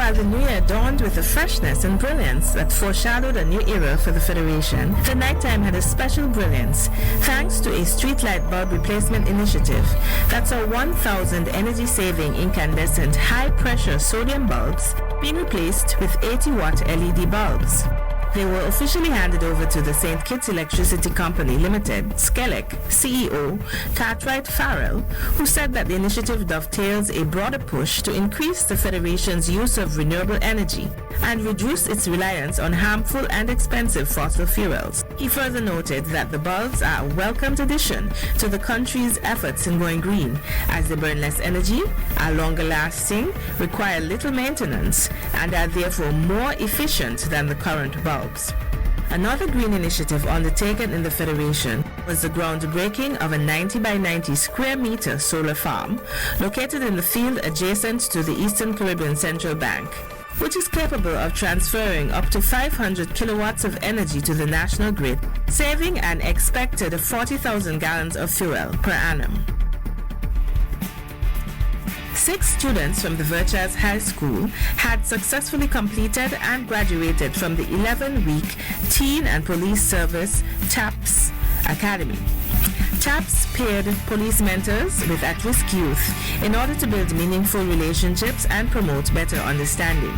while the new year dawned with a freshness and brilliance that foreshadowed a new era for the Federation, the nighttime had a special brilliance thanks to a streetlight bulb replacement initiative that saw 1,000 energy-saving incandescent high-pressure sodium bulbs being replaced with 80-watt LED bulbs. They were officially handed over to the St. Kitts Electricity Company Limited, SKNIS, CEO Cartwright Farrell, who said that the initiative dovetails a broader push to increase the Federation's use of renewable energy and reduce its reliance on harmful and expensive fossil fuels. He further noted that the bulbs are a welcomed addition to the country's efforts in going green, as they burn less energy, are longer lasting, require little maintenance, and are therefore more efficient than the current bulbs. Another green initiative undertaken in the Federation was the groundbreaking of a 90 by 90 square meter solar farm located in the field adjacent to the Eastern Caribbean Central Bank, which is capable of transferring up to 500 kilowatts of energy to the national grid, saving an expected 40,000 gallons of fuel per annum. 6 students from the Virtues High School had successfully completed and graduated from the 11-week Teen and Police Service TAPS Academy. TAPS paired police mentors with at-risk youth in order to build meaningful relationships and promote better understanding.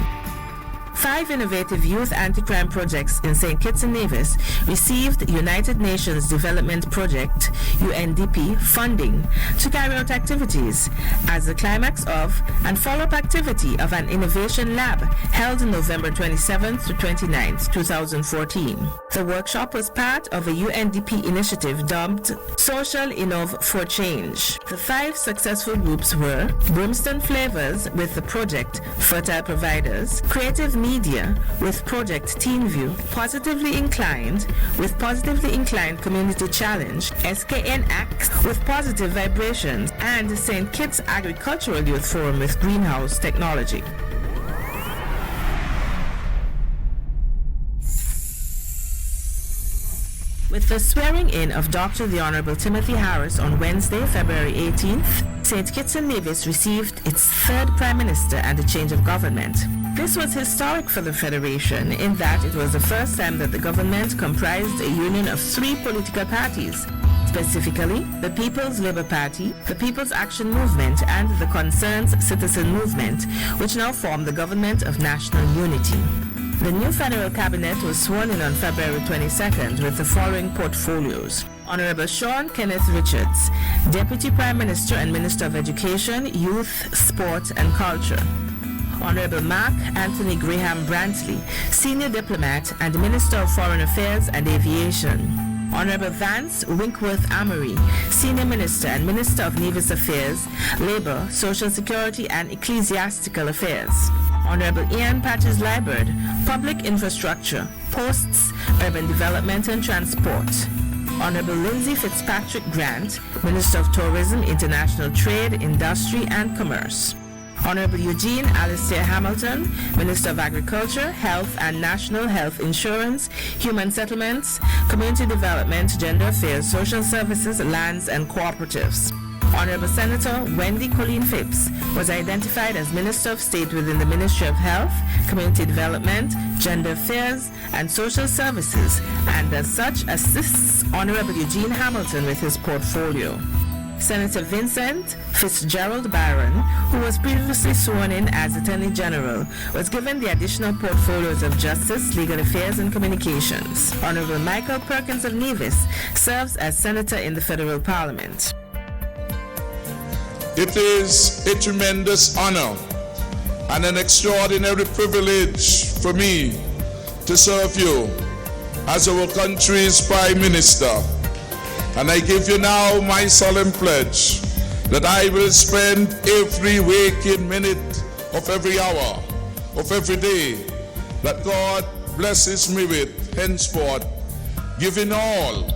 5 innovative youth anti-crime projects in St. Kitts and Nevis received United Nations Development Project (UNDP) funding to carry out activities as the climax of and follow-up activity of an innovation lab held November 27th to 29th, 2014. The workshop was part of a UNDP initiative dubbed Social Innov for Change. The 5 successful groups were Brimstone Flavors with the project Fertile Providers, Creative Media with Project TeenView, Positively Inclined with Positively Inclined Community Challenge, SKNIS with Positive Vibrations, and St. Kitts Agricultural Youth Forum with Greenhouse Technology. With the swearing in of Dr. the Honorable Timothy Harris on Wednesday, February 18th, St. Kitts and Nevis received its 3rd Prime Minister and a change of government. This was historic for the Federation in that it was the first time that the government comprised a union of 3 political parties, specifically the People's Labour Party, the People's Action Movement, and the Concerns Citizen Movement, which now form the Government of National Unity. The new federal cabinet was sworn in on February 22nd with the following portfolios: Honorable Sean Kenneth Richards, Deputy Prime Minister and Minister of Education, Youth, Sport and Culture. Honorable Mark Anthony Graham Brantley, Senior Diplomat and Minister of Foreign Affairs and Aviation. Honorable Vance Winkworth Amory, Senior Minister and Minister of Nevis Affairs, Labour, Social Security and Ecclesiastical Affairs. Honorable Ian Patches Liburd, Public Infrastructure, Posts, Urban Development and Transport. Honorable Lindsay Fitzpatrick Grant, Minister of Tourism, International Trade, Industry and Commerce. Honorable Eugene Alistair Hamilton, Minister of Agriculture, Health and National Health Insurance, Human Settlements, Community Development, Gender Affairs, Social Services, Lands and Cooperatives. Honorable Senator Wendy Colleen Phipps was identified as Minister of State within the Ministry of Health, Community Development, Gender Affairs and Social Services, and as such assists Honorable Eugene Hamilton with his portfolio. Senator Vincent Fitzgerald Byron, who was previously sworn in as Attorney General, was given the additional portfolios of Justice, Legal Affairs and Communications. Honorable Michael Perkins of Nevis serves as Senator in the Federal Parliament. It is a tremendous honor and an extraordinary privilege for me to serve you as our country's Prime Minister. And I give you now my solemn pledge that I will spend every waking minute of every hour of every day that God blesses me with henceforth, giving all,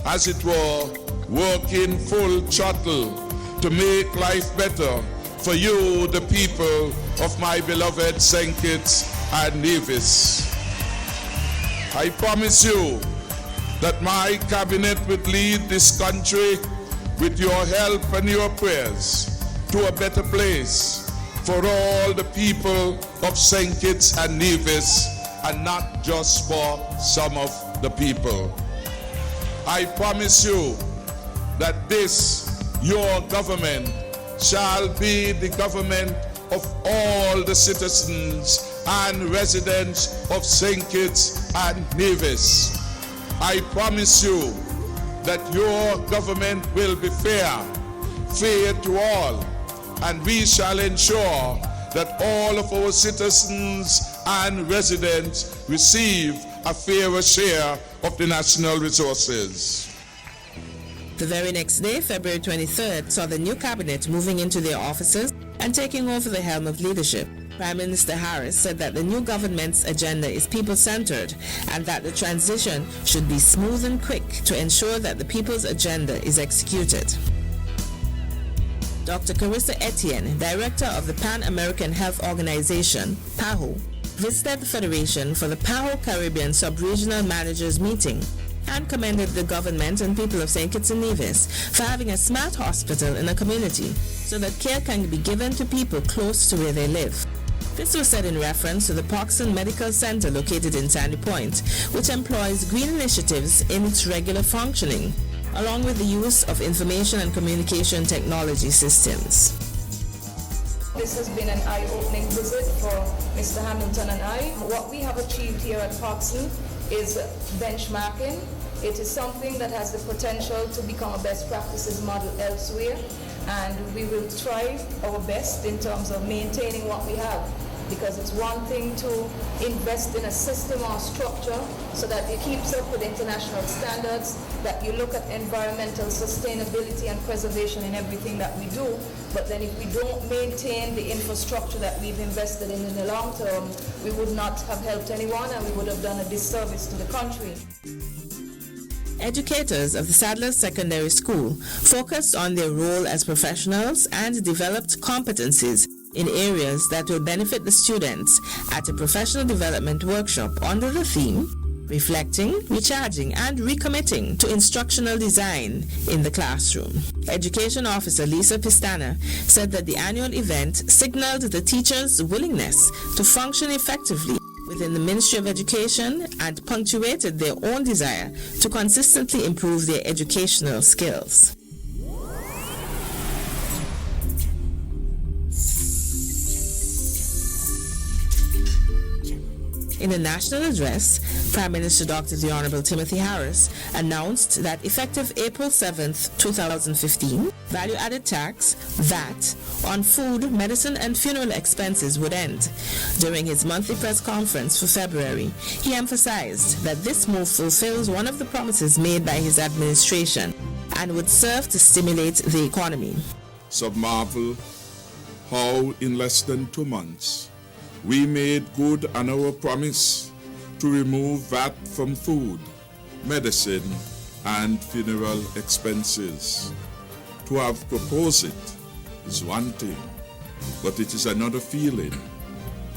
as it were, working full throttle to make life better for you, the people of my beloved St. Kitts and Nevis. I promise you that my cabinet will lead this country with your help and your prayers to a better place for all the people of St. Kitts and Nevis, and not just for some of the people. I promise you that this, your government, shall be the government of all the citizens and residents of St. Kitts and Nevis. I promise you that your government will be fair to all, and we shall ensure that all of our citizens and residents receive a fairer share of the national resources. The very next day, February 23rd, saw the new cabinet moving into their offices and taking over the helm of leadership. Prime Minister Harris said that the new government's agenda is people-centered and that the transition should be smooth and quick to ensure that the people's agenda is executed. Dr. Carissa Etienne, Director of the Pan-American Health Organization, PAHO, visited the Federation for the PAHO Caribbean Sub-Regional Managers Meeting and commended the government and people of St. Kitts and Nevis for having a smart hospital in a community so that care can be given to people close to where they live. This was said in reference to the Poxon Medical Center located in Sandy Point, which employs green initiatives in its regular functioning, along with the use of information and communication technology systems. This has been an eye-opening visit for Mr. Hamilton and I. What we have achieved here at Poxon is benchmarking. It is something that has the potential to become a best practices model elsewhere, and we will try our best in terms of maintaining what we have, because it's one thing to invest in a system or structure so that it keeps up with international standards, that you look at environmental sustainability and preservation in everything that we do, but then if we don't maintain the infrastructure that we've invested in the long term, we would not have helped anyone and we would have done a disservice to the country. Educators of the Sadler's Secondary School focused on their role as professionals and developed competencies in areas that will benefit the students at a professional development workshop under the theme Reflecting, Recharging and Recommitting to Instructional Design in the Classroom. Education Officer Lisa Pistana said that the annual event signaled the teachers' willingness to function effectively within the Ministry of Education and punctuated their own desire to consistently improve their educational skills. In a national address, Prime Minister Dr. The Honorable Timothy Harris announced that effective April 7, 2015, value-added tax, VAT, on food, medicine, and funeral expenses would end. During his monthly press conference for February, he emphasized that this move fulfills one of the promises made by his administration and would serve to stimulate the economy. Some marvel how in less than 2 months we made good on our promise to remove VAT from food, medicine, and funeral expenses. To have proposed it is one thing, but it is another feeling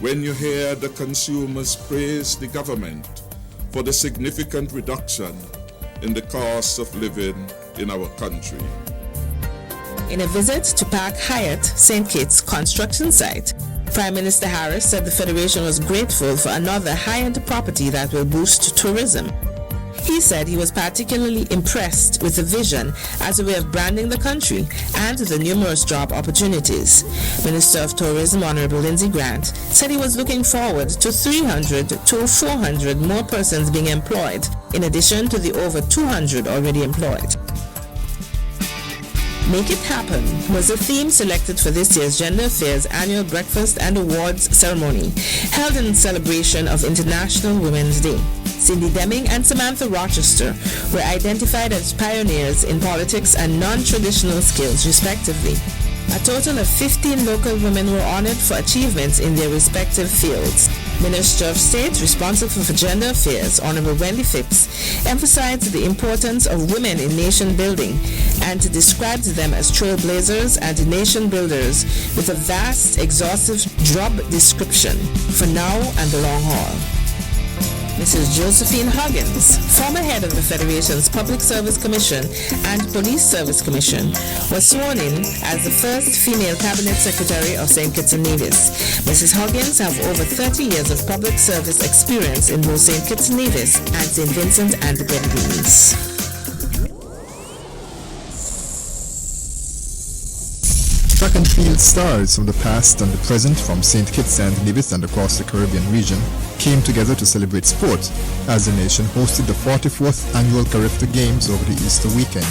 when you hear the consumers praise the government for the significant reduction in the cost of living in our country. In a visit to Park Hyatt, St. Kitts construction site, Prime Minister Harris said the Federation was grateful for another high-end property that will boost tourism. He said he was particularly impressed with the vision as a way of branding the country and the numerous job opportunities. Minister of Tourism Honorable Lindsey Grant said he was looking forward to 300 to 400 more persons being employed, in addition to the over 200 already employed. Make It Happen was the theme selected for this year's Gender Affairs Annual Breakfast and Awards Ceremony, held in celebration of International Women's Day. Cindy Deming and Samantha Rochester were identified as pioneers in politics and non-traditional skills, respectively. A total of 15 local women were honored for achievements in their respective fields. Minister of State responsible for gender affairs, Honorable Wendy Phipps, emphasized the importance of women in nation building and described them as trailblazers and nation builders with a vast, exhaustive job description for now and the long haul. Mrs. Josephine Huggins, former head of the Federation's Public Service Commission and Police Service Commission, was sworn in as the first female Cabinet Secretary of St. Kitts and Nevis. Mrs. Huggins have over 30 years of public service experience in both St. Kitts and Nevis and St. Vincent and the Grenadines. Track and field stars from the past and the present from St. Kitts and Nevis and across the Caribbean region came together to celebrate sport as the nation hosted the 44th annual CARIFTA Games over the Easter weekend.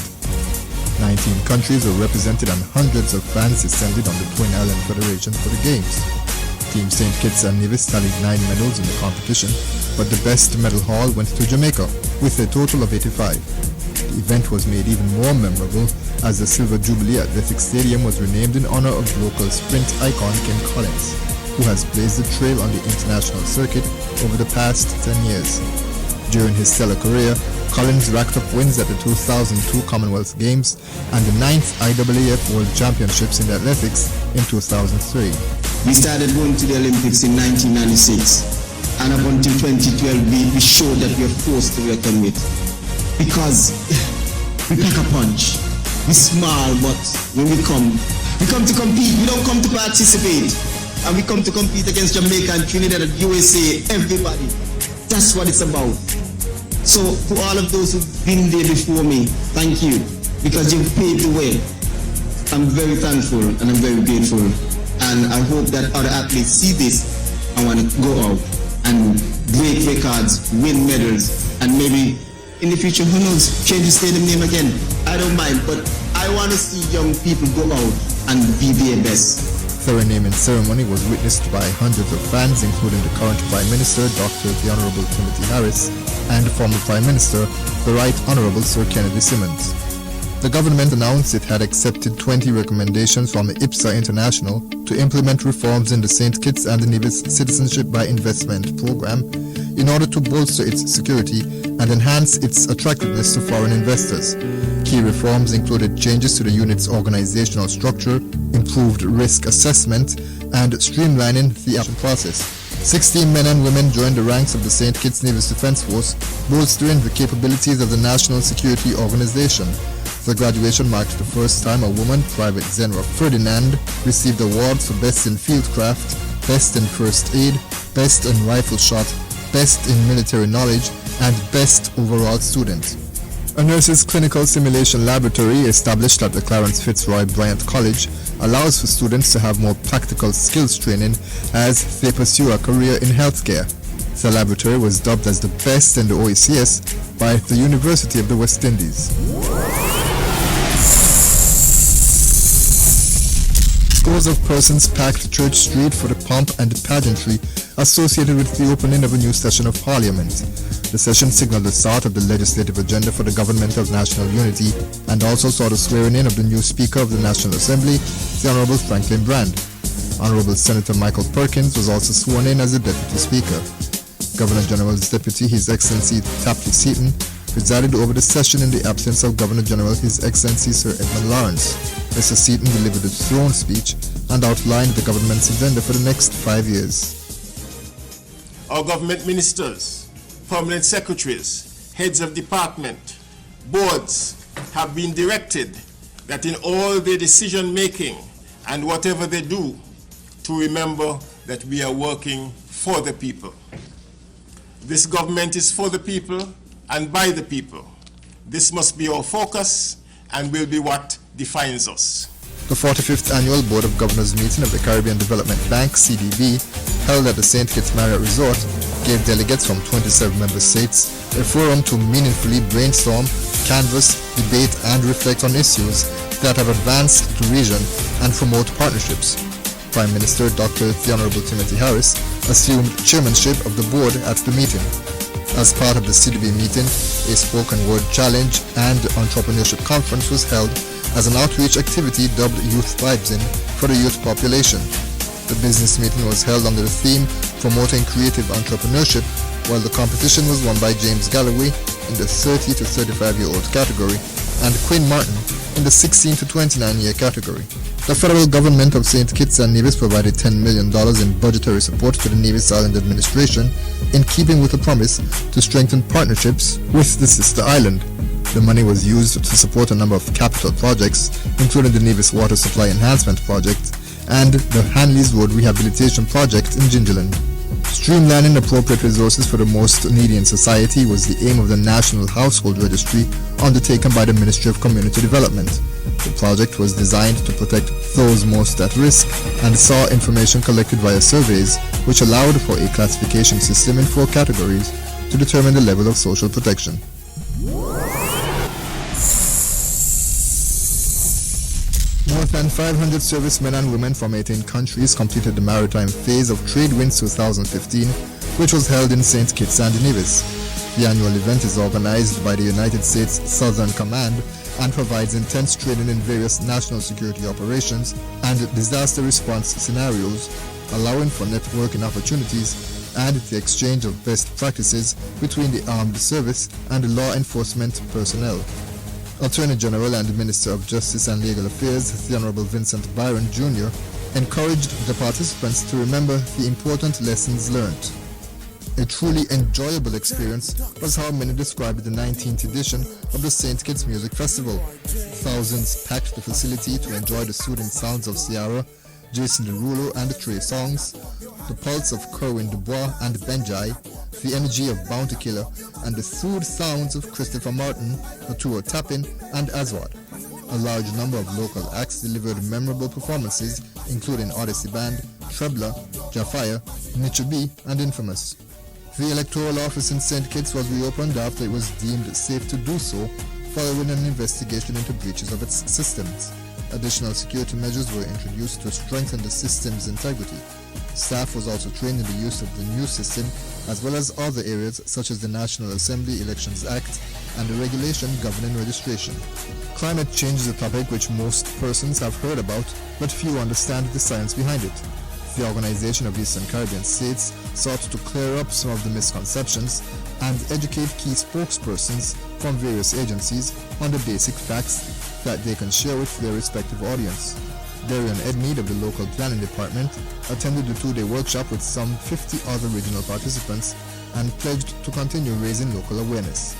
19 countries were represented and hundreds of fans descended on the Twin Island Federation for the Games. Team St. Kitts and Nevis tallied 9 medals in the competition, but the best medal haul went to Jamaica with a total of 85. The event was made even more memorable as the Silver Jubilee at Athletic Stadium was renamed in honor of local sprint icon Ken Collins, who has blazed the trail on the international circuit over the past 10 years. During his stellar career, Collins racked up wins at the 2002 Commonwealth Games and the 9th IAAF World Championships in athletics in 2003. We started going to the Olympics in 1996, and up until 2012 we showed that we are forced to reckon with. Because we pack a punch. We smile, but when we come to compete. We don't come to participate. And we come to compete against Jamaica and Trinidad and USA, everybody. That's what it's about. So to all of those who've been there before me, thank you, because you've paved the way. I'm very thankful and I'm very grateful. And I hope that other athletes see this and want to go out and break records, win medals, and maybe in the future, who knows, change the stadium name again. I don't mind, but I want to see young people go out and be their best. The naming ceremony was witnessed by hundreds of fans, including the current Prime Minister, Dr. the Honorable Timothy Harris, and former Prime Minister, the Right Honorable Sir Kennedy Simmons. The government announced it had accepted 20 recommendations from the IPSA International to implement reforms in the St. Kitts and Nevis Citizenship by Investment program in order to bolster its security and enhance its attractiveness to foreign investors. Key reforms included changes to the unit's organizational structure, improved risk assessment, and streamlining the action process. 16 men and women joined the ranks of the St. Kitts-Nevis Defense Force, bolstering the capabilities of the National Security Organization. The graduation marked the first time a woman, Private Zenra Ferdinand, received awards for Best in Fieldcraft, Best in First Aid, Best in Rifle Shot, Best in Military Knowledge, and Best Overall Student. A nurse's clinical simulation laboratory established at the Clarence Fitzroy Bryant College allows for students to have more practical skills training as they pursue a career in healthcare. The laboratory was dubbed as the best in the OECS by the University of the West Indies. Scores of persons packed Church Street for the pomp and pageantry associated with the opening of a new session of Parliament. The session signaled the start of the legislative agenda for the Government of National Unity and also saw the swearing in of the new Speaker of the National Assembly, the Honorable Franklin Brand. Honorable Senator Michael Perkins was also sworn in as the Deputy Speaker. Governor General's Deputy, His Excellency Tapley Seaton, presided over the session in the absence of Governor General His Excellency Sir Edmund Lawrence. Mr. Seaton delivered a throne speech and outlined the government's agenda for the next 5 years. Our government ministers, permanent secretaries, heads of department, boards have been directed that in all their decision making and whatever they do, to remember that we are working for the people. This government is for the people and by the people. This must be our focus and will be what defines us. The 45th Annual Board of Governors meeting of the Caribbean Development Bank, CDB, held at the St. Kitts Marriott Resort, gave delegates from 27 member states a forum to meaningfully brainstorm, canvass, debate, and reflect on issues that have advanced the region and promote partnerships. Prime Minister Dr. the Honorable Timothy Harris assumed chairmanship of the board at the meeting. As part of the CDB meeting, a spoken word challenge and entrepreneurship conference was held as an outreach activity dubbed Youth Vibes In for the youth population. The business meeting was held under the theme Promoting Creative Entrepreneurship, while the competition was won by James Galloway in the 30 to 35-year-old category and Quinn Martin in the 16 to 29 year category. The federal government of St. Kitts and Nevis provided $10 million in budgetary support to the Nevis Island administration in keeping with the promise to strengthen partnerships with the sister island. The money was used to support a number of capital projects, including the Nevis Water Supply Enhancement Project and the Hanley's Road Rehabilitation Project in Gingerland. Streamlining appropriate resources for the most needy in society was the aim of the National Household Registry undertaken by the Ministry of Community Development. The project was designed to protect those most at risk and saw information collected via surveys, which allowed for a classification system in 4 categories to determine the level of social protection. More than 500 servicemen and women from 18 countries completed the maritime phase of Trade Winds 2015, which was held in St. Kitts and Nevis. The annual event is organized by the United States Southern Command and provides intense training in various national security operations and disaster response scenarios, allowing for networking opportunities and the exchange of best practices between the armed service and law enforcement personnel. Attorney General and Minister of Justice and Legal Affairs, the Honorable Vincent Byron Jr., encouraged the participants to remember the important lessons learned. A truly enjoyable experience was how many described the 19th edition of the St. Kitts Music Festival. Thousands packed the facility to enjoy the soothing sounds of Ciara, Jason Derulo and Trey Songs, the pulse of Kerwin Dubois and Benjai, the energy of Bounty Killer, and the soothed sounds of Christopher Martin, Naturo Tappin, and Aswad. A large number of local acts delivered memorable performances, including Odyssey Band, Trebla, Jafire, Nichubi, and Infamous. The electoral office in St. Kitts was reopened after it was deemed safe to do so, following an investigation into breaches of its systems. Additional security measures were introduced to strengthen the system's integrity. Staff was also trained in the use of the new system, as well as other areas such as the National Assembly Elections Act and the regulation governing registration. Climate change is a topic which most persons have heard about, but few understand the science behind it. The Organization of Eastern Caribbean States sought to clear up some of the misconceptions and educate key spokespersons from various agencies on the basic facts that they can share with their respective audience. Darian Edmead of the local planning department attended the 2-day workshop with some 50 other regional participants and pledged to continue raising local awareness.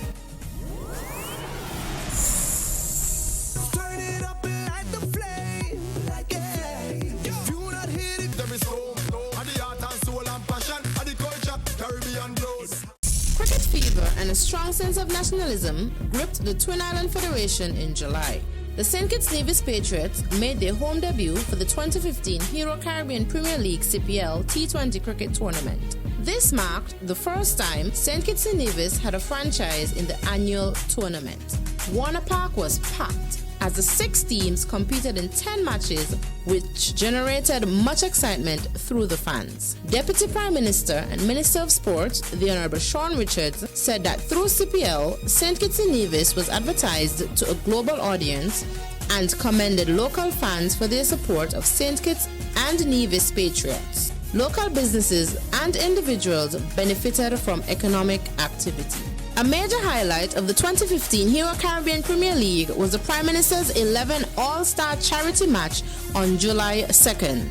Cricket fever and a strong sense of nationalism gripped the Twin Island Federation in July. The St. Kitts-Nevis Patriots made their home debut for the 2015 Hero Caribbean Premier League CPL T20 Cricket Tournament. This marked the first time St. Kitts and Nevis had a franchise in the annual tournament. Warner Park was packed as the 6 teams competed in 10 matches, which generated much excitement through the fans. Deputy Prime Minister and Minister of Sport, the Honorable Sean Richards, said that through CPL, St. Kitts and Nevis was advertised to a global audience and commended local fans for their support of St. Kitts and Nevis Patriots. Local businesses and individuals benefited from economic activity. A major highlight of the 2015 Hero Caribbean Premier League was the Prime Minister's 11 All-Star charity match on July 2nd,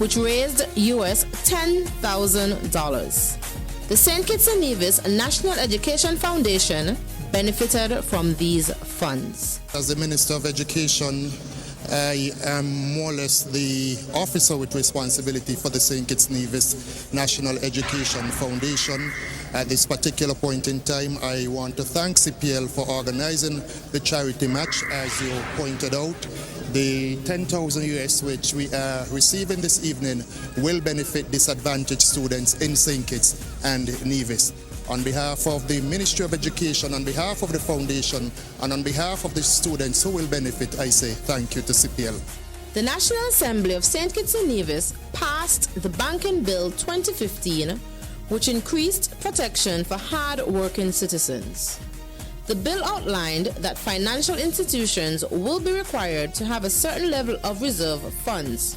which raised US $10,000. The St. Kitts and Nevis National Education Foundation benefited from these funds. As the Minister of Education, I am more or less the officer with responsibility for the St. Kitts-Nevis National Education Foundation. At this particular point in time, I want to thank CPL for organizing the charity match. As you pointed out, the $10,000 US which we are receiving this evening will benefit disadvantaged students in St. Kitts and Nevis. On behalf of the Ministry of Education, on behalf of the foundation, and on behalf of the students who will benefit, I say thank you to CPL. The National Assembly of St. Kitts and Nevis passed the Banking Bill 2015, which increased protection for hard-working citizens. The bill outlined that financial institutions will be required to have a certain level of reserve funds.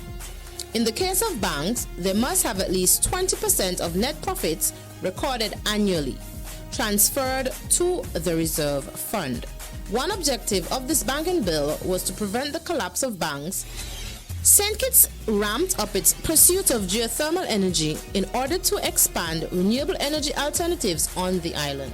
In the case of banks, they must have at least 20% of net profits recorded annually, transferred to the reserve fund. One objective of this banking bill was to prevent the collapse of banks. St. Kitts ramped up its pursuit of geothermal energy in order to expand renewable energy alternatives on the island.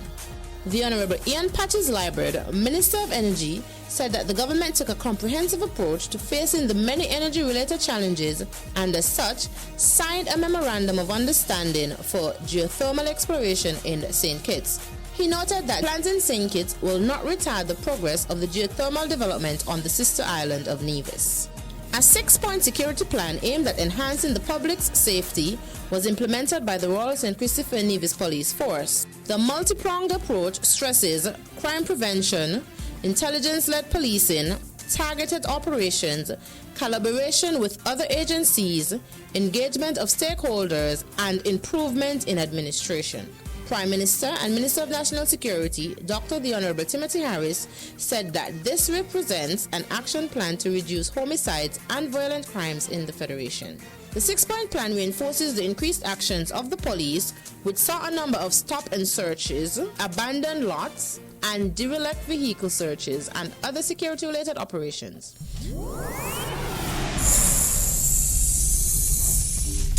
The Honorable Ian Patches-Liburd, Minister of Energy, said that the government took a comprehensive approach to facing the many energy-related challenges and as such signed a memorandum of understanding for geothermal exploration in St. Kitts. He noted that plans in St. Kitts will not retard the progress of the geothermal development on the sister island of Nevis. A 6-point security plan aimed at enhancing the public's safety was implemented by the Royal St. Christopher Nevis Police Force. The multi-pronged approach stresses crime prevention, intelligence-led policing, targeted operations, collaboration with other agencies, engagement of stakeholders, and improvement in administration. Prime Minister and Minister of National Security, Dr. the Honorable Timothy Harris, said that this represents an action plan to reduce homicides and violent crimes in the Federation. The 6-point plan reinforces the increased actions of the police, which saw a number of stop and searches, abandoned lots, and derelict vehicle searches and other security-related operations.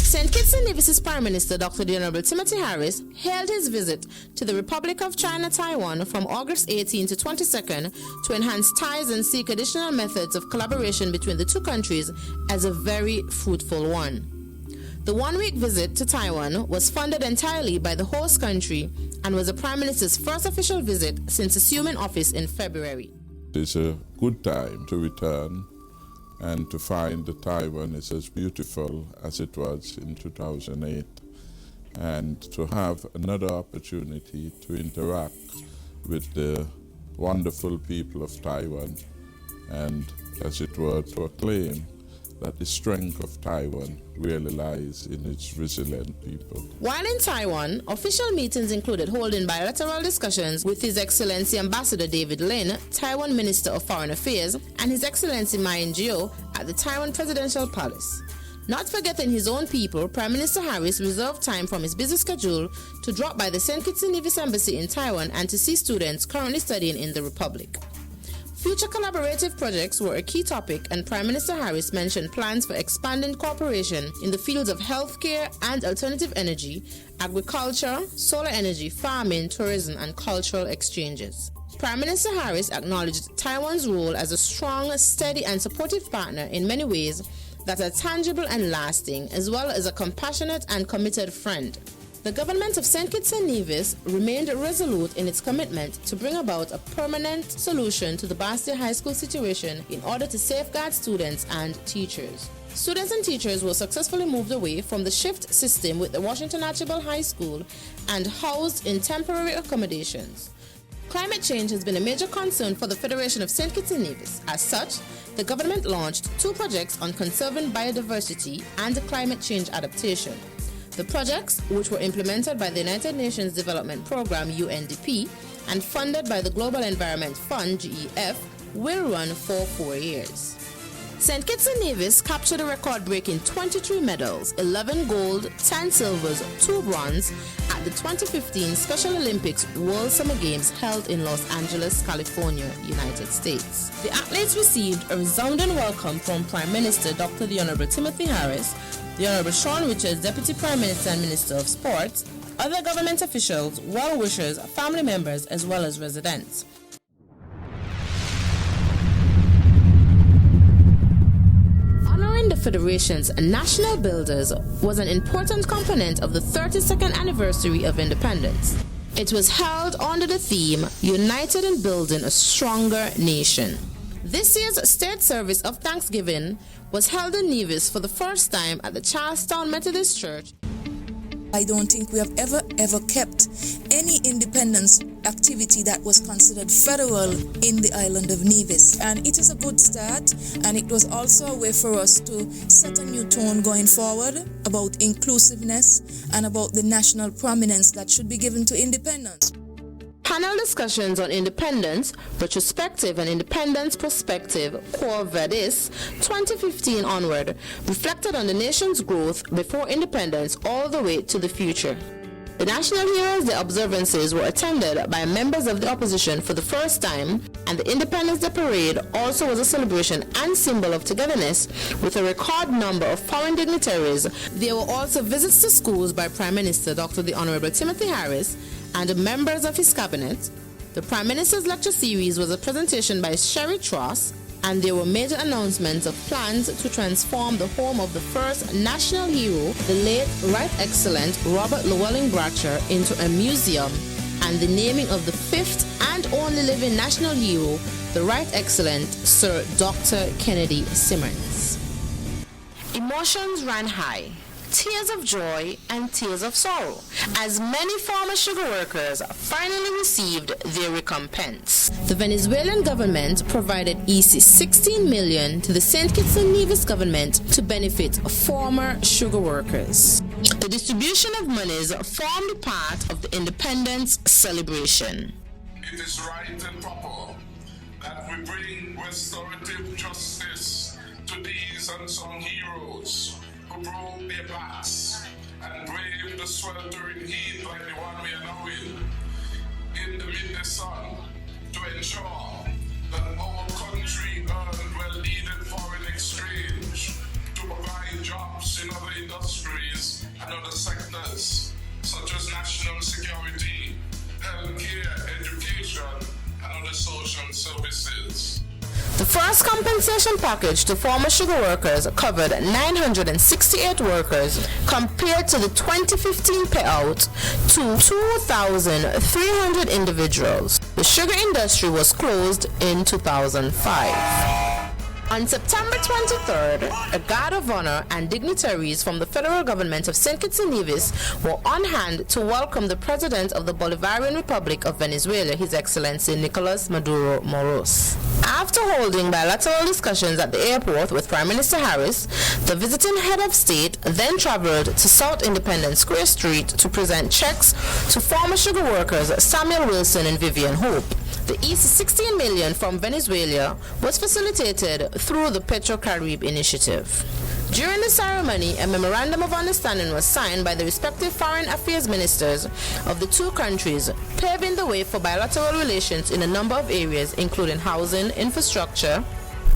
St. Kitts and Nevis' Prime Minister, Dr. the Honorable Timothy Harris, held his visit to the Republic of China, Taiwan from August 18 to 22nd to enhance ties and seek additional methods of collaboration between the two countries as a very fruitful one. The one-week visit to Taiwan was funded entirely by the host country and was the Prime Minister's first official visit since assuming office in February. It's a good time to return and to find that Taiwan is as beautiful as it was in 2008, and to have another opportunity to interact with the wonderful people of Taiwan, and as it were to acclaim that the strength of Taiwan really lies in its resilient people. While in Taiwan, official meetings included holding bilateral discussions with His Excellency Ambassador David Lin, Taiwan Minister of Foreign Affairs, and His Excellency Ma Ying-jeou at the Taiwan Presidential Palace. Not forgetting his own people, Prime Minister Harris reserved time from his busy schedule to drop by the St. Kitts and Nevis Embassy in Taiwan and to see students currently studying in the Republic. Future collaborative projects were a key topic, and Prime Minister Harris mentioned plans for expanding cooperation in the fields of healthcare and alternative energy, agriculture, solar energy, farming, tourism, and cultural exchanges. Prime Minister Harris acknowledged Taiwan's role as a strong, steady, and supportive partner in many ways that are tangible and lasting, as well as a compassionate and committed friend. The government of St. Kitts and Nevis remained resolute in its commitment to bring about a permanent solution to the Bastia High School situation in order to safeguard students and teachers. Students and teachers were successfully moved away from the shift system with the Washington Archibald High School and housed in temporary accommodations. Climate change has been a major concern for the Federation of St. Kitts and Nevis. As such, the government launched 2 projects on conserving biodiversity and climate change adaptation. The projects, which were implemented by the United Nations Development Programme UNDP and funded by the Global Environment Fund GEF, will run for 4 years. St. Kitts and Nevis captured a record-breaking 23 medals, 11 gold, 10 silvers, 2 bronze at the 2015 Special Olympics World Summer Games held in Los Angeles, California, United States. The athletes received a resounding welcome from Prime Minister Dr. the Honorable Timothy Harris, the Honorable Sean Richards, Deputy Prime Minister and Minister of Sports, other government officials, well-wishers, family members, as well as residents. Honoring the Federation's national builders was an important component of the 32nd anniversary of independence. It was held under the theme, United in Building a Stronger Nation. This year's State Service of Thanksgiving was held in Nevis for the first time at the Charlestown Methodist Church. I don't think we have ever kept any independence activity that was considered federal in the island of Nevis. And it is a good start, and it was also a way for us to set a new tone going forward about inclusiveness and about the national prominence that should be given to independence. Panel discussions on independence, retrospective and independence perspective, Quo Vadis, 2015 onward, reflected on the nation's growth before independence all the way to the future. The National Heroes Day observances were attended by members of the opposition for the first time, and the Independence Day Parade also was a celebration and symbol of togetherness with a record number of foreign dignitaries. There were also visits to schools by Prime Minister Dr. the Honorable Timothy Harris and members of his cabinet. The Prime Minister's lecture series was a presentation by Sherry Tross, and there were major announcements of plans to transform the home of the first national hero, the late Right Excellent Robert Llewellyn Bratcher, into a museum, and the naming of the fifth and only living national hero, the Right Excellent Sir Dr. Kennedy Simmons. Emotions ran high. Tears of joy and tears of sorrow, as many former sugar workers finally received their recompense. The Venezuelan government provided EC 16 million to the St. Kitts and Nevis government to benefit former sugar workers. The distribution of monies formed part of the independence celebration. It is right and proper that we bring restorative justice to these unsung heroes who broke their backs and braved the sweltering heat like the one we are now in the midday sun, to ensure that our country earned well-needed foreign exchange, to provide jobs in other industries and other sectors such as national security, healthcare, education, and other social services. The first compensation package to former sugar workers covered 968 workers compared to the 2015 payout to 2,300 individuals. The sugar industry was closed in 2005. On September 23rd, a guard of honor and dignitaries from the federal government of St. Kitts and Nevis were on hand to welcome the president of the Bolivarian Republic of Venezuela, His Excellency Nicolás Maduro Moros. After holding bilateral discussions at the airport with Prime Minister Harris, the visiting head of state then traveled to South Independence Square Street to present checks to former sugar workers Samuel Wilson and Vivian Hope. The EC 16 million from Venezuela was facilitated through the Petro-Carib initiative. During the ceremony, a memorandum of understanding was signed by the respective foreign affairs ministers of the two countries, paving the way for bilateral relations in a number of areas, including housing, infrastructure,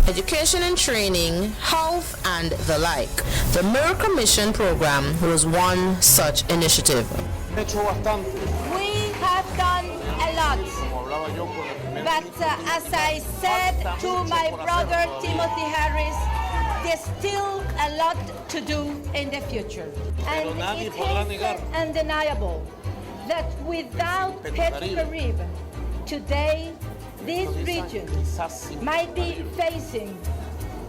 education and training, health, and the like. The Mirror Commission program was one such initiative. We have done a lot. But as I said to my brother Timothy Harris, there's still a lot to do in the future. And it is undeniable that without Petro-Carib, today this region might be facing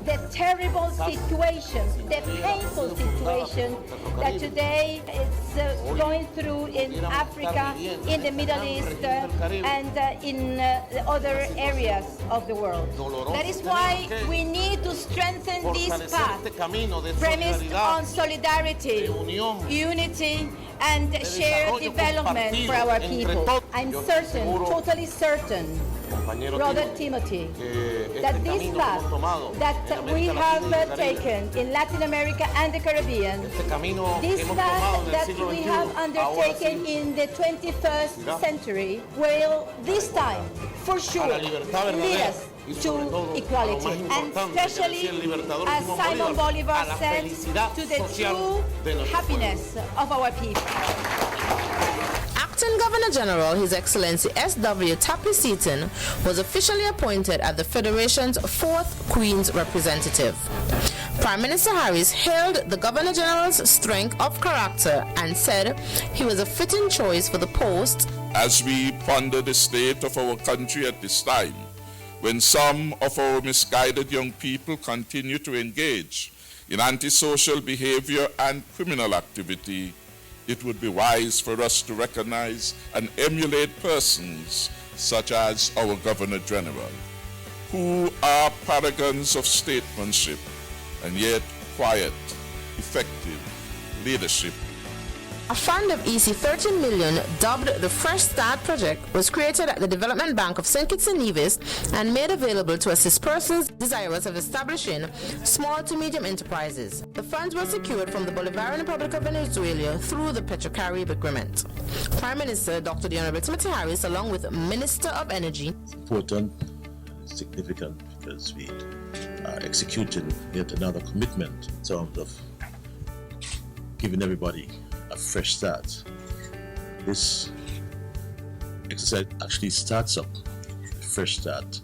the terrible situation, the painful situation that today is going through in Africa, in the Middle East, and in other areas of the world. That is why we need to strengthen this path, premised on solidarity, unity, and shared development for our people. I'm certain, totally certain, Brother Timothy, that this path that we have taken in Latin America and the Caribbean, this path that we have undertaken in the 21st century will this time, for sure, lead us to equality, and especially, as Simon Bolivar said, to the true happiness of our people. Acting Governor General, His Excellency S.W. Tapley Seaton, was officially appointed as the Federation's fourth Queen's representative. Prime Minister Harris hailed the Governor General's strength of character and said he was a fitting choice for the post. As we ponder the state of our country at this time, when some of our misguided young people continue to engage in antisocial behavior and criminal activity, it would be wise for us to recognize and emulate persons such as our Governor General, who are paragons of statesmanship and yet quiet, effective leadership. A fund of EC 13 million, dubbed the Fresh Start Project, was created at the Development Bank of St. Kitts and Nevis and made available to assist persons desirous of establishing small to medium enterprises. The funds were secured from the Bolivarian Republic of Venezuela through the Petro-Carib Agreement. Prime Minister Dr. The Honorable Timothy Harris, along with Minister of Energy. It's important, it's significant because we are executing yet another commitment in terms of giving everybody a fresh start. This exercise actually starts up a fresh start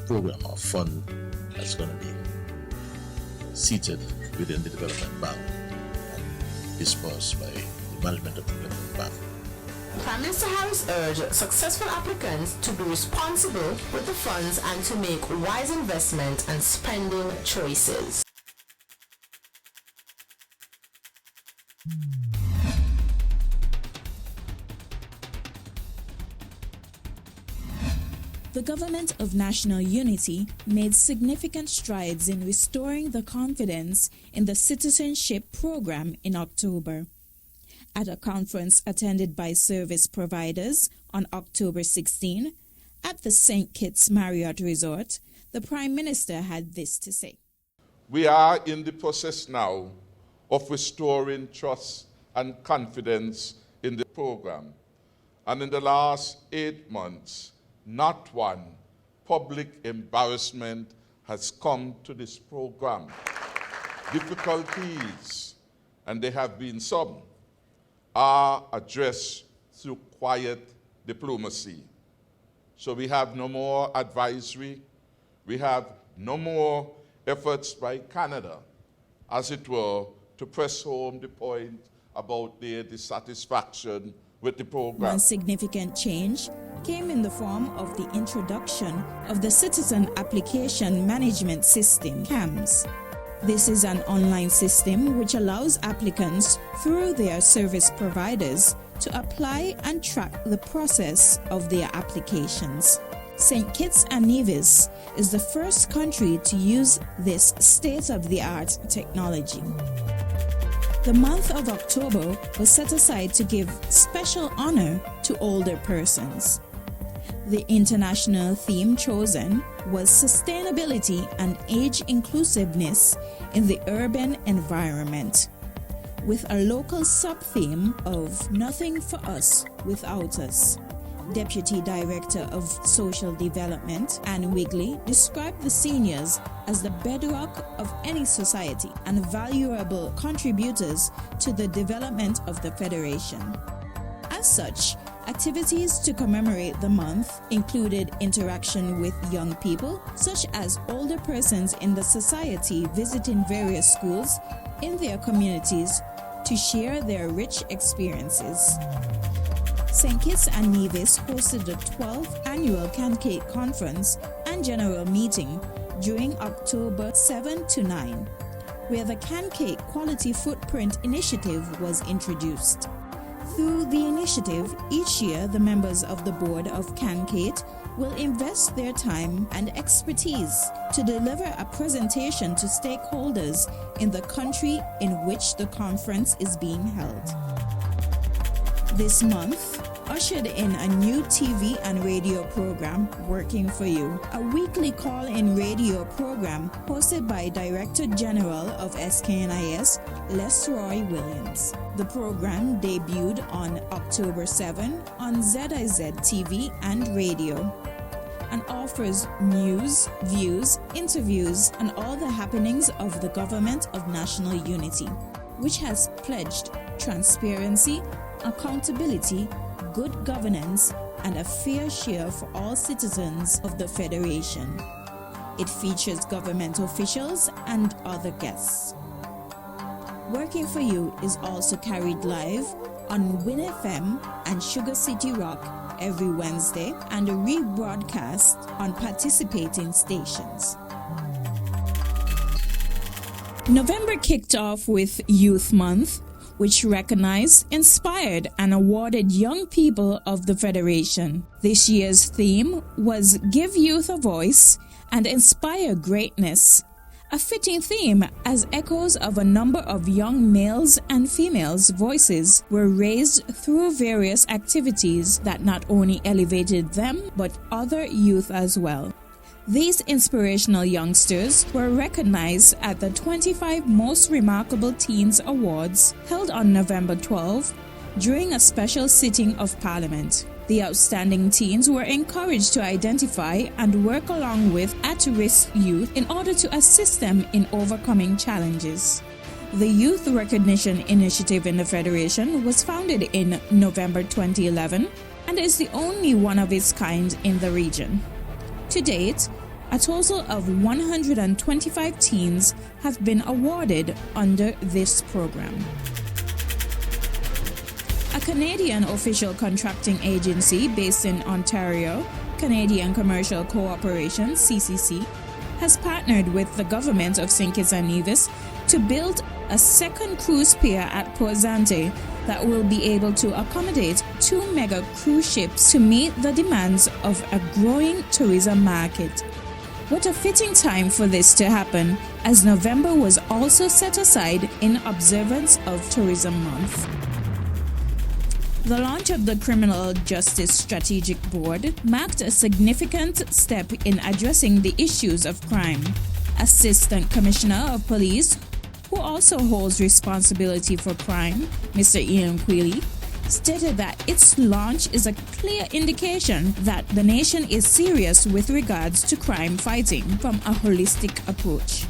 program or fund that's going to be seated within the Development Bank and dispersed by the management of the Development Bank. Prime Minister Harris urged successful applicants to be responsible with the funds and to make wise investment and spending choices. The Government of National Unity made significant strides in restoring the confidence in the citizenship program in October. At a conference attended by service providers on October 16 at the St. Kitts Marriott Resort, the Prime Minister had this to say. We are in the process now of restoring trust and confidence in the program. And in the last 8 months, not one public embarrassment has come to this program. Difficulties, and there have been some, are addressed through quiet diplomacy. So we have no more advisory, we have no more efforts by Canada, as it were, to press home the point about their dissatisfaction with the program. One significant change came in the form of the introduction of the Citizen Application Management System, CAMS. This is an online system which allows applicants through their service providers to apply and track the process of their applications. St. Kitts and Nevis is the first country to use this state-of-the-art technology. The month of October was set aside to give special honor to older persons. The international theme chosen was sustainability and age inclusiveness in the urban environment, with a local sub-theme of Nothing for Us Without Us. Deputy Director of Social Development, Anne Wigley, described the seniors as the bedrock of any society and valuable contributors to the development of the Federation. As such, activities to commemorate the month included interaction with young people, such as older persons in the society visiting various schools in their communities to share their rich experiences. St. Kitts and Nevis hosted the 12th annual CANCAIT Conference and General Meeting during October 7 to 9, where the CANCAIT Quality Footprint Initiative was introduced. Through the initiative, each year the members of the board of CANCAIT will invest their time and expertise to deliver a presentation to stakeholders in the country in which the conference is being held. This month ushered in a new TV and radio program, Working for You, a weekly call-in radio program hosted by Director General of SKNIS, Les Roy Williams. The program debuted on October 7 on ZIZ TV and radio and offers news, views, interviews, and all the happenings of the Government of National Unity, which has pledged transparency, accountability, good governance, and a fair share for all citizens of the Federation. It features government officials and other guests. Working for You is also carried live on Win FM and Sugar City Rock every Wednesday and a rebroadcast on participating stations. November kicked off with Youth Month, which recognized, inspired, and awarded young people of the Federation. This year's theme was Give Youth a Voice and Inspire Greatness, A fitting theme, as echoes of a number of young males and females' voices were raised through various activities that not only elevated them but other youth as well. These inspirational youngsters were recognized at the 25 Most Remarkable Teens Awards held on November 12 during a special sitting of Parliament. The outstanding teens were encouraged to identify and work along with at-risk youth in order to assist them in overcoming challenges. The Youth Recognition Initiative in the Federation was founded in November 2011 and is the only one of its kind in the region. To date, a total of 125 teens have been awarded under this program. A Canadian official contracting agency based in Ontario, Canadian Commercial Cooperation (CCC), has partnered with the government of St. Kitts and Nevis to build a second cruise pier at Port Zante that will be able to accommodate 2 mega cruise ships to meet the demands of a growing tourism market. What a fitting time for this to happen, as November was also set aside in observance of Tourism Month. The launch of the Criminal Justice Strategic Board marked a significant step in addressing the issues of crime. Assistant Commissioner of Police, who also holds responsibility for crime, Mr. Ian Quealy, stated that its launch is a clear indication that the nation is serious with regards to crime fighting from a holistic approach.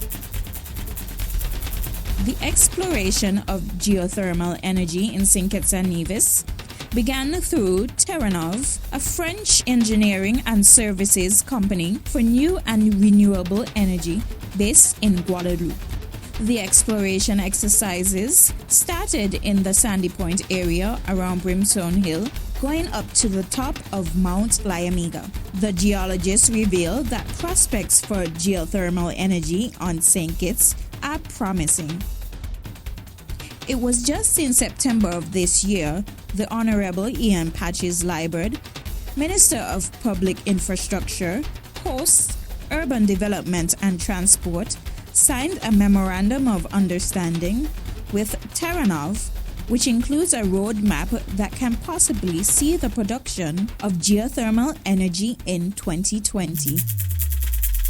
The exploration of geothermal energy in St. Kitts and Nevis began through Terranov, a French engineering and services company for new and renewable energy based in Guadeloupe. The exploration exercises started in the Sandy Point area around Brimstone Hill, going up to the top of Mount Liamiga. The geologists revealed that prospects for geothermal energy on St. Kitts are promising. It was just in September of this year, the Honorable Ian Patches Liburd, Minister of Public Infrastructure, Coast, Urban Development and Transport, signed a Memorandum of Understanding with Terranov, which includes a roadmap that can possibly see the production of geothermal energy in 2020.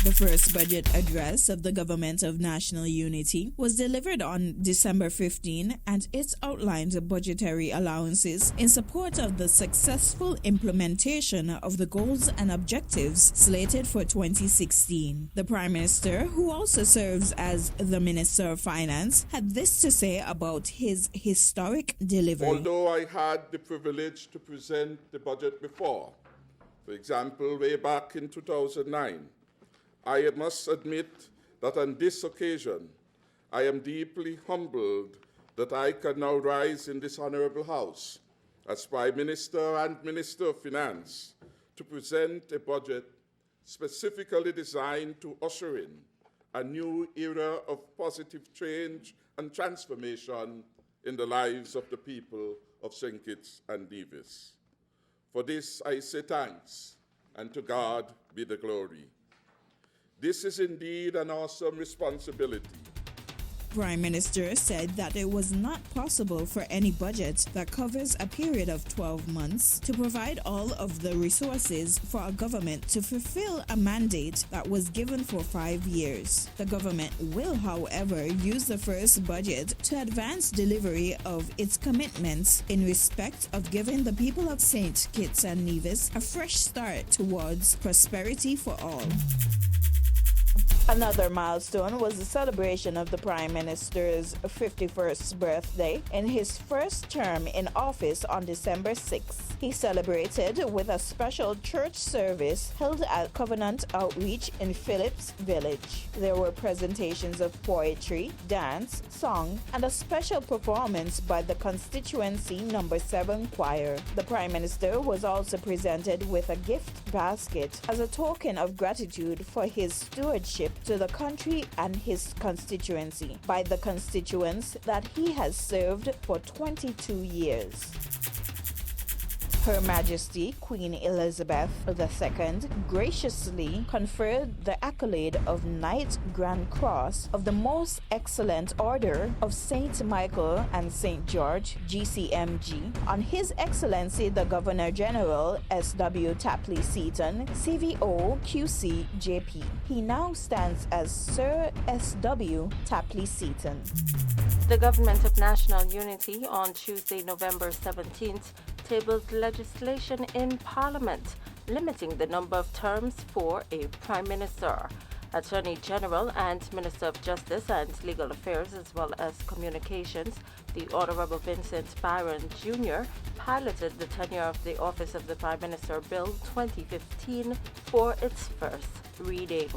The first budget address of the Government of National Unity was delivered on December 15, and it outlined budgetary allowances in support of the successful implementation of the goals and objectives slated for 2016. The Prime Minister, who also serves as the Minister of Finance, had this to say about his historic delivery. Although I had the privilege to present the budget before, for example, way back in 2009, I must admit that on this occasion, I am deeply humbled that I can now rise in this honorable House as Prime Minister and Minister of Finance to present a budget specifically designed to usher in a new era of positive change and transformation in the lives of the people of St. Kitts and Nevis. For this I say thanks, and to God be the glory. This is indeed an awesome responsibility. Prime Minister said that it was not possible for any budget that covers a period of 12 months to provide all of the resources for a government to fulfill a mandate that was given for 5 years. The government will, however, use the first budget to advance delivery of its commitments in respect of giving the people of St. Kitts and Nevis a fresh start towards prosperity for all. Another milestone was the celebration of the Prime Minister's 51st birthday in his first term in office on December 6. He celebrated with a special church service held at Covenant Outreach in Phillips Village. There were presentations of poetry, dance, song, and a special performance by the constituency No. 7 choir. The Prime Minister was also presented with a gift basket as a token of gratitude for his stewardship to the country and his constituency by the constituents that he has served for 22 years. Her Majesty Queen Elizabeth II graciously conferred the accolade of Knight Grand Cross of the Most Excellent Order of St. Michael and St. George, GCMG, on His Excellency the Governor General S.W. Tapley Seaton, CVO QC JP. He now stands as Sir S.W. Tapley Seaton. The Government of National Unity on Tuesday, November 17th, tabled legislation in Parliament limiting the number of terms for a Prime Minister. Attorney General and Minister of Justice and Legal Affairs as well as Communications, the Honorable Vincent Byron Jr., piloted the tenure of the Office of the Prime Minister Bill 2015 for its first reading.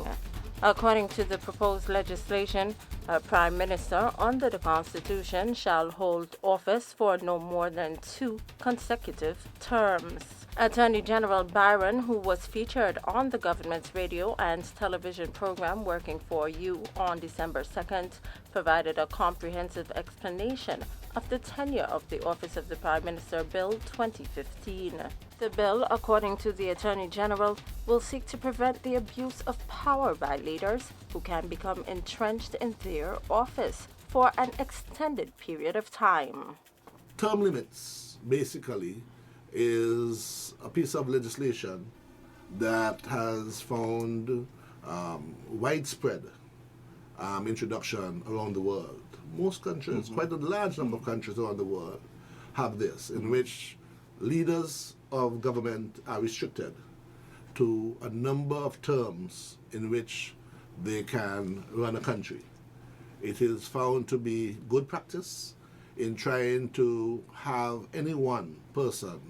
According to the proposed legislation, a Prime Minister under the Constitution shall hold office for no more than 2 consecutive terms. Attorney General Byron, who was featured on the government's radio and television program Working for You on December 2nd, provided a comprehensive explanation of the tenure of the Office of the Prime Minister Bill 2015. The bill, according to the Attorney General, will seek to prevent the abuse of power by leaders who can become entrenched in their office for an extended period of time. Term limits, basically, is a piece of legislation that has found widespread introduction around the world. Most countries, quite a large number of countries around the world, have this, in which leaders of government are restricted to a number of terms in which they can run a country. It is found to be good practice in trying to have any one person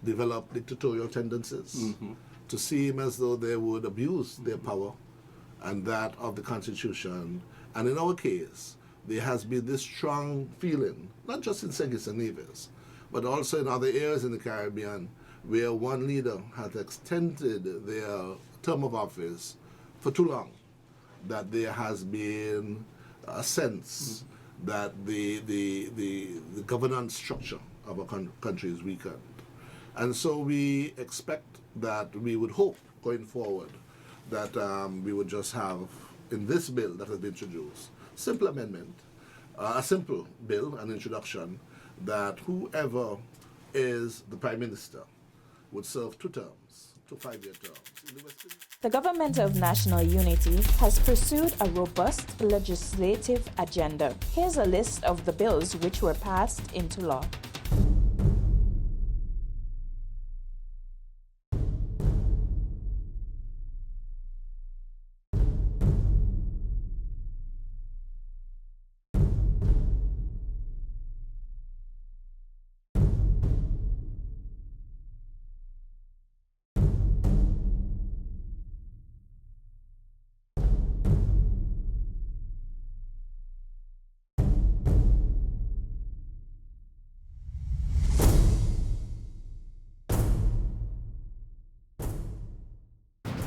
develop dictatorial tendencies, to seem as though they would abuse their power and that of the Constitution. And in our case, there has been this strong feeling, not just in St. Kitts and Nevis, but also in other areas in the Caribbean, where one leader has extended their term of office for too long, that there has been a sense that the governance structure of a country is weakened. And so we expect that we would hope going forward that we would just have, in this bill that has been introduced, simple amendment, a simple bill, an introduction, that whoever is the Prime Minister would serve 2 terms, 2 5-year terms. The Government of National Unity has pursued a robust legislative agenda. Here's a list of the bills which were passed into law.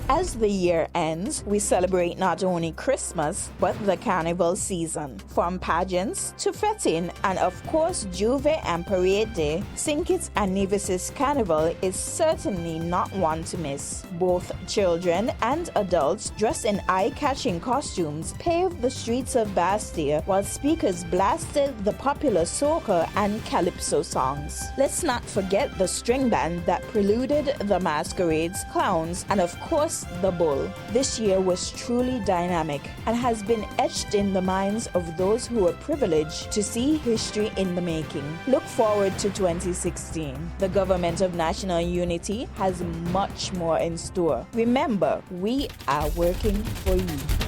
As the year ends, we celebrate not only Christmas, but the carnival season. From pageants to fetting, and of course Juve and Parade Day, St. Kitts and Nevis' carnival is certainly not one to miss. Both children and adults dressed in eye-catching costumes paved the streets of Bastille, while speakers blasted the popular soca and calypso songs. Let's not forget the string band that preluded the masquerades, clowns, and of course the bull. This year was truly dynamic and has been etched in the minds of those who were privileged to see history in the making. Look forward to 2016. The Government of National Unity has much more in store. Remember, we are working for you.